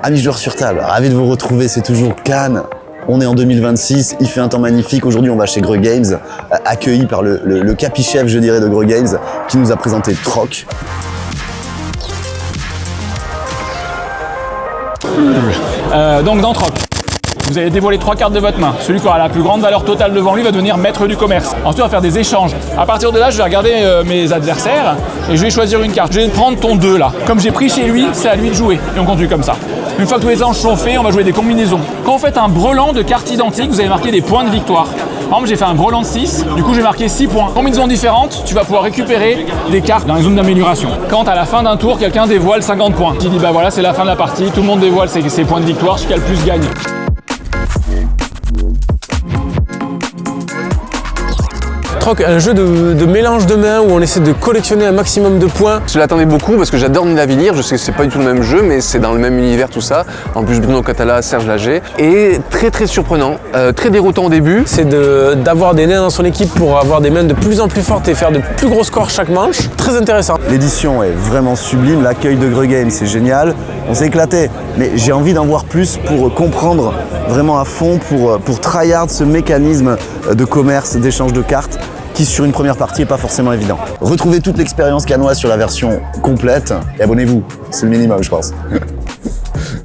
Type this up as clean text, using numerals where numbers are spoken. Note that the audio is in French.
Amis joueurs sur table, ravi de vous retrouver, c'est toujours Cannes. On est en 2026, il fait un temps magnifique. Aujourd'hui, on va chez Greux Games, accueilli par le capichef, je dirais, de Greux Games, qui nous a présenté Troc. Donc dans Troc, vous allez dévoiler 3 cartes de votre main. Celui qui aura la plus grande valeur totale devant lui va devenir maître du commerce. Ensuite, on va faire des échanges. À partir de là, je vais regarder mes adversaires et je vais choisir une carte. Je vais prendre ton 2 là. Comme j'ai pris chez lui, c'est à lui de jouer. Et on continue comme ça. Une fois que tous les échanges sont faits, on va jouer des combinaisons. Quand vous faites un brelan de cartes identiques, vous allez marquer des points de victoire. Par exemple, j'ai fait un brelan de 6, du coup j'ai marqué 6 points. Combinaisons différentes, tu vas pouvoir récupérer des cartes dans les zones d'amélioration. Quand à la fin d'un tour, quelqu'un dévoile 50 points, tu dis bah voilà, c'est la fin de la partie, tout le monde dévoile ses points de victoire, celui qui a le plus gagne. Troc, un jeu de mélange de mains où on essaie de collectionner un maximum de points. Je l'attendais beaucoup parce que j'adore Nina Villiers, je sais que c'est pas du tout le même jeu mais c'est dans le même univers tout ça. En plus Bruno Catala, Serge Lager. Et très surprenant, très déroutant au début. C'est d'avoir des nains dans son équipe pour avoir des mains de plus en plus fortes et faire de plus gros scores chaque manche. Très intéressant. L'édition est vraiment sublime, l'accueil de Greux Games, c'est génial. On s'est éclaté, mais j'ai envie d'en voir plus pour comprendre vraiment à fond, pour tryhard ce mécanisme de commerce, d'échange de cartes, qui sur une première partie n'est pas forcément évident. Retrouvez toute l'expérience cannoise sur la version complète et abonnez-vous, c'est le minimum je pense.